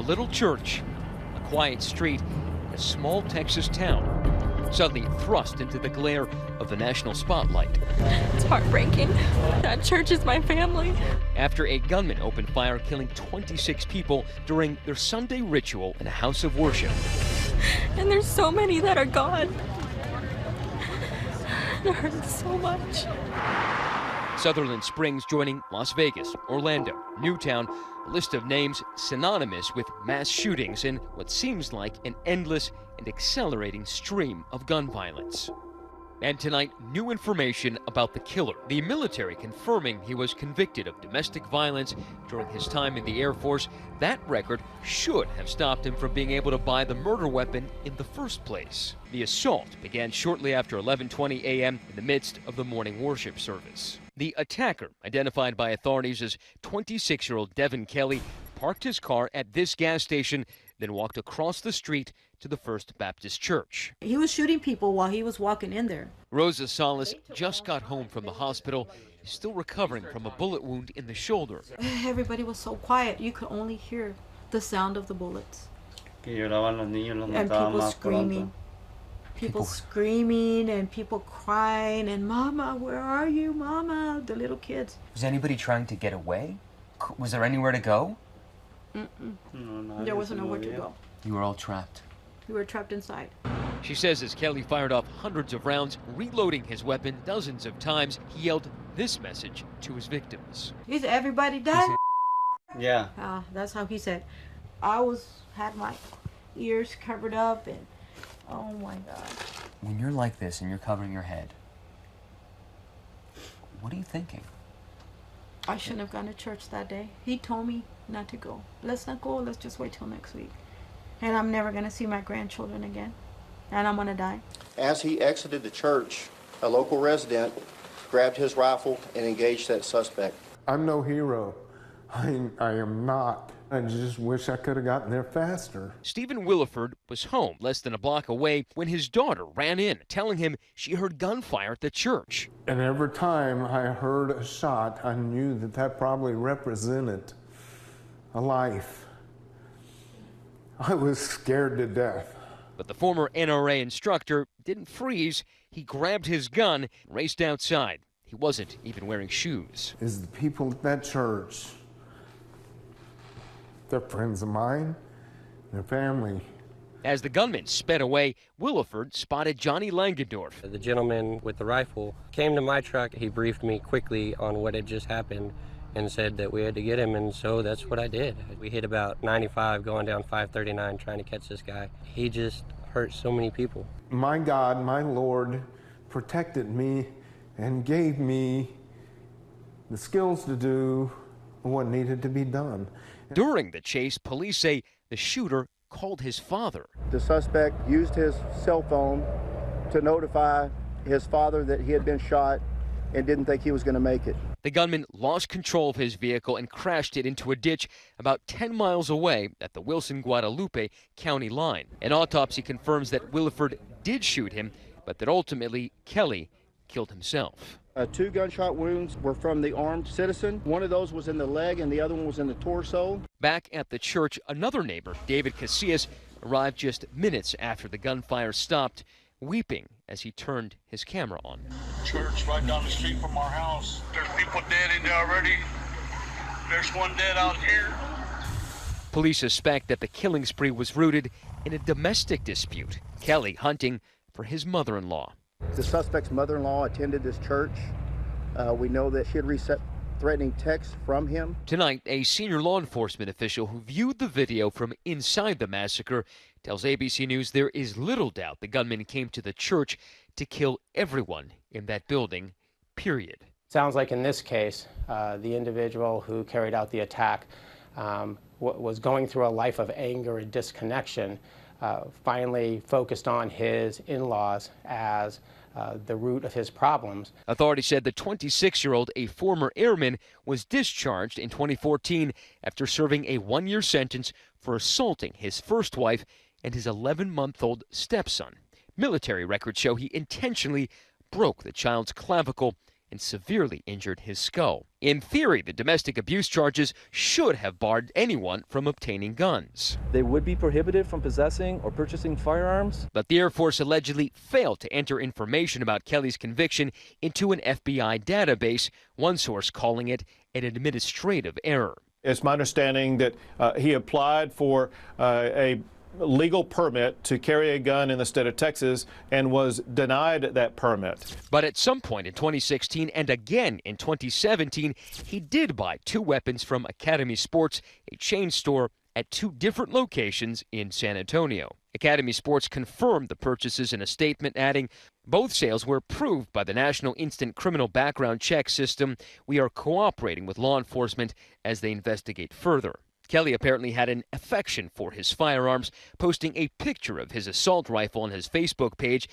A little church, a quiet street, a small Texas town, suddenly thrust into the glare of the national spotlight. It's heartbreaking. That church is my family. After a gunman opened fire, killing 26 people during their Sunday ritual in a house of worship. And there's so many that are gone. It hurts so much. Sutherland Springs joining Las Vegas, Orlando, Newtown, a list of names synonymous with mass shootings and what seems like an endless and accelerating stream of gun violence. And tonight, new information about the killer. The military confirming he was convicted of domestic violence during his time in the Air Force. That record should have stopped him from being able to buy the murder weapon in the first place. The assault began shortly after 11:20 a.m. in the midst of the morning worship service. The attacker, identified by authorities as 26-year-old Devin Kelly, parked his car at this gas station, then walked across the street to the First Baptist Church. He was shooting people while he was walking in there. Rosa Solis just got home from the hospital, still recovering from a bullet wound in the shoulder. Everybody was so quiet. You could only hear the sound of the bullets. And people screaming. People screaming and people crying and, "Mama, where are you, Mama?" The little kids. Was anybody trying to get away? Was there anywhere to go? There wasn't nowhere to go. You were all trapped. We were trapped inside. She says as Kelly fired off hundreds of rounds, reloading his weapon dozens of times, he yelled this message to his victims. Is everybody dead? Yeah. That's how he said. I had my ears covered up and oh my God. When you're like this and you're covering your head, what are you thinking? I shouldn't have gone to church that day. He told me not to go. Let's not go. Let's just wait till next week. And I'm never going to see my grandchildren again. And I'm going to die. As he exited the church, a local resident grabbed his rifle and engaged that suspect. I'm no hero. I am not. I just wish I could have gotten there faster. Stephen Willeford was home less than a block away when his daughter ran in, telling him she heard gunfire at the church. And every time I heard a shot, I knew that probably represented a life. I was scared to death. But the former NRA instructor didn't freeze. He grabbed his gun and raced outside. He wasn't even wearing shoes. Is the people at that church, they're friends of mine, their family. As the gunman sped away, Willeford spotted Johnny Langendorf. The gentleman with the rifle came to my truck. He briefed me quickly on what had just happened and said that we had to get him, and so that's what I did. We hit about 95 going down 539 trying to catch this guy. He just hurt so many people. My God, my Lord, protected me and gave me the skills to do what needed to be done. During the chase, police say the shooter called his father. The suspect used his cell phone to notify his father that he had been shot and didn't think he was going to make it. The gunman lost control of his vehicle and crashed it into a ditch about 10 miles away at the Wilson-Guadalupe county line. An autopsy confirms that Willeford did shoot him, but that ultimately Kelly killed himself. 2 gunshot wounds were from the armed citizen. One of those was in the leg and the other one was in the torso. Back at the church, another neighbor, David Casillas, arrived just minutes after the gunfire stopped, weeping as he turned his camera on. Church right down the street from our house. There's people dead in there already. There's one dead out here. Police suspect that the killing spree was rooted in a domestic dispute, Kelly hunting for his mother-in-law. The suspect's mother-in-law attended this church. We know that she had received threatening texts from him. Tonight, a senior law enforcement official who viewed the video from inside the massacre tells ABC News there is little doubt the gunman came to the church to kill everyone in that building, period. Sounds like in this case, the individual who carried out the attack was going through a life of anger and disconnection, finally focused on his in-laws as the root of his problems. Authorities said the 26-year-old, a former airman, was discharged in 2014 after serving a 1-year sentence for assaulting his first wife and his 11-month-old stepson. Military records show he intentionally broke the child's clavicle and severely injured his skull. In theory, the domestic abuse charges should have barred anyone from obtaining guns. They would be prohibited from possessing or purchasing firearms. But the Air Force allegedly failed to enter information about Kelly's conviction into an FBI database, one source calling it an administrative error. It's my understanding that he applied for a legal permit to carry a gun in the state of Texas and was denied that permit. But at some point in 2016 and again in 2017, he did buy 2 weapons from Academy Sports, a chain store, at 2 different locations in San Antonio. Academy Sports confirmed the purchases in a statement, adding, "Both sales were approved by the National Instant Criminal Background Check System. We are cooperating with law enforcement as they investigate further." Kelly apparently had an affection for his firearms, posting a picture of his assault rifle on his Facebook page,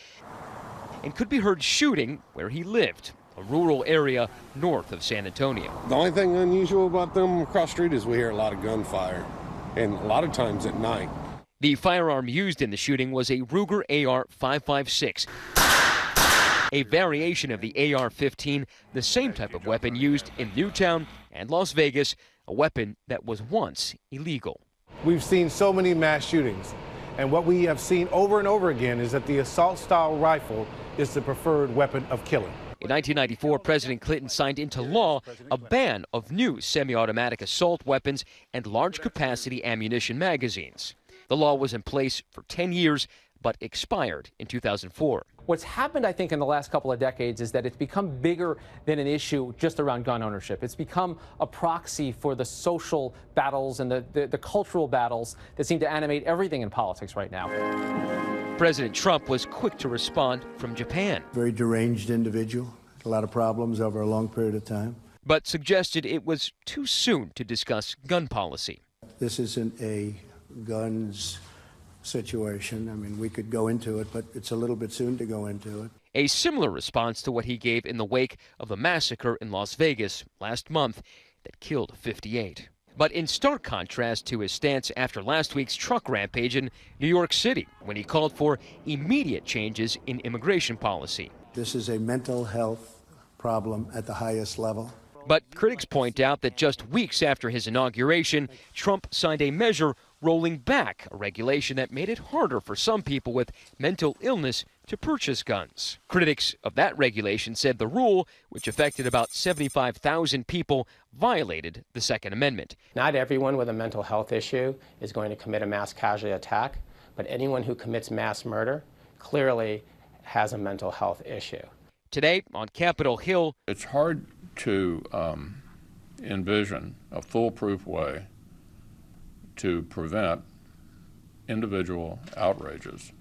and could be heard shooting where he lived, a rural area north of San Antonio. The only thing unusual about them across the street is we hear a lot of gunfire, and a lot of times at night. The firearm used in the shooting was a Ruger AR-556, a variation of the AR-15, the same type of weapon used in Newtown and Las Vegas, a weapon that was once illegal. We've seen so many mass shootings, and what we have seen over and over again is that the assault-style rifle is the preferred weapon of killing. In 1994, President Clinton signed into law a ban of new semi-automatic assault weapons and large-capacity ammunition magazines. The law was in place for 10 years, but expired in 2004. What's happened, I think, in the last couple of decades is that it's become bigger than an issue just around gun ownership. It's become a proxy for the social battles and the cultural battles that seem to animate everything in politics right now. President Trump was quick to respond from Japan. Very deranged individual, a lot of problems over a long period of time. But suggested it was too soon to discuss gun policy. This isn't a guns situation. I mean, we could go into it, but it's a little bit soon to go into it. A similar response to what he gave in the wake of the massacre in Las Vegas last month that killed 58. But in stark contrast to his stance after last week's truck rampage in New York City, when he called for immediate changes in immigration policy. This is a mental health problem at the highest level. But critics point out that just weeks after his inauguration, Trump signed a measure rolling back a regulation that made it harder for some people with mental illness to purchase guns. Critics of that regulation said the rule, which affected about 75,000 people, violated the Second Amendment. Not everyone with a mental health issue is going to commit a mass casualty attack, but anyone who commits mass murder clearly has a mental health issue. Today on Capitol Hill, it's hard to envision a foolproof way to prevent individual outrages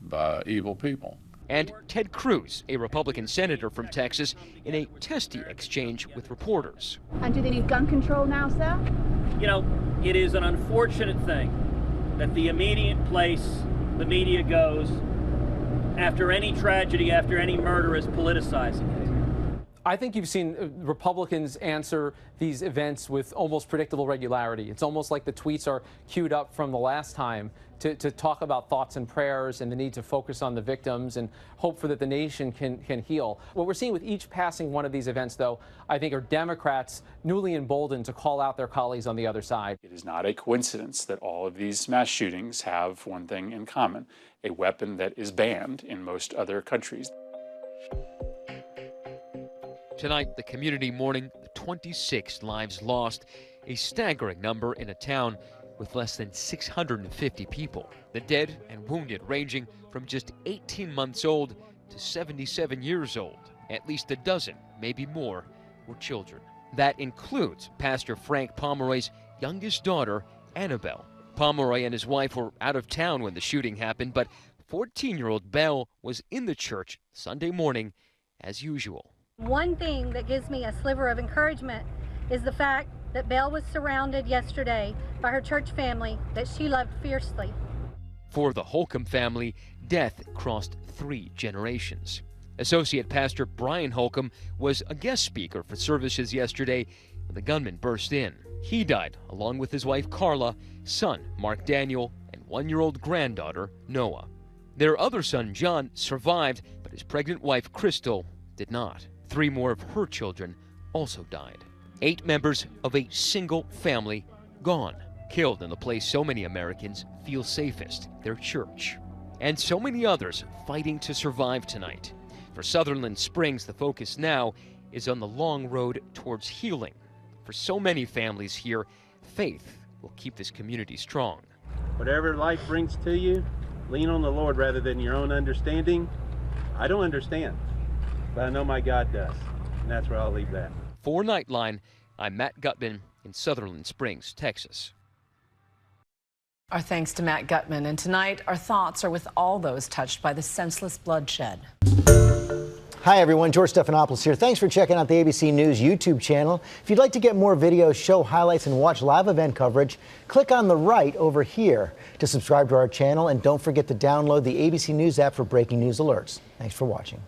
by evil people. And Ted Cruz, a Republican senator from Texas, in a testy exchange with reporters. And do they need gun control now, sir? You know, it is an unfortunate thing that the immediate place the media goes after any tragedy, after any murder, is politicizing it. I think you've seen Republicans answer these events with almost predictable regularity. It's almost like the tweets are queued up from the last time to talk about thoughts and prayers and the need to focus on the victims and hope for that the nation can heal. What we're seeing with each passing one of these events, though, I think are Democrats newly emboldened to call out their colleagues on the other side. It is not a coincidence that all of these mass shootings have one thing in common, a weapon that is banned in most other countries. Tonight, the community mourning the 26 lives lost, a staggering number in a town with less than 650 people. The dead and wounded ranging from just 18 months old to 77 years old. At least a dozen, maybe more, were children. That includes Pastor Frank Pomeroy's youngest daughter, Annabelle. Pomeroy and his wife were out of town when the shooting happened, but 14-year-old Belle was in the church Sunday morning as usual. One thing that gives me a sliver of encouragement is the fact that Belle was surrounded yesterday by her church family that she loved fiercely. For the Holcomb family, death crossed 3 generations. Associate Pastor Brian Holcomb was a guest speaker for services yesterday when the gunman burst in. He died along with his wife Carla, son Mark Daniel, and 1-year-old granddaughter Noah. Their other son John survived, but his pregnant wife Crystal did not. 3 more of her children also died. 8 members of a single family gone, killed in the place so many Americans feel safest, their church. And so many others fighting to survive tonight. For Sutherland Springs, the focus now is on the long road towards healing. For so many families here, faith will keep this community strong. Whatever life brings to you, lean on the Lord rather than your own understanding. I don't understand, but I know my God does, and that's where I'll leave that. For Nightline, I'm Matt Gutman in Sutherland Springs, Texas. Our thanks to Matt Gutman, and tonight our thoughts are with all those touched by the senseless bloodshed. Hi everyone, George Stephanopoulos here. Thanks for checking out the ABC News YouTube channel. If you'd like to get more videos, show highlights, and watch live event coverage, click on the right over here to subscribe to our channel, and don't forget to download the ABC News app for breaking news alerts. Thanks for watching.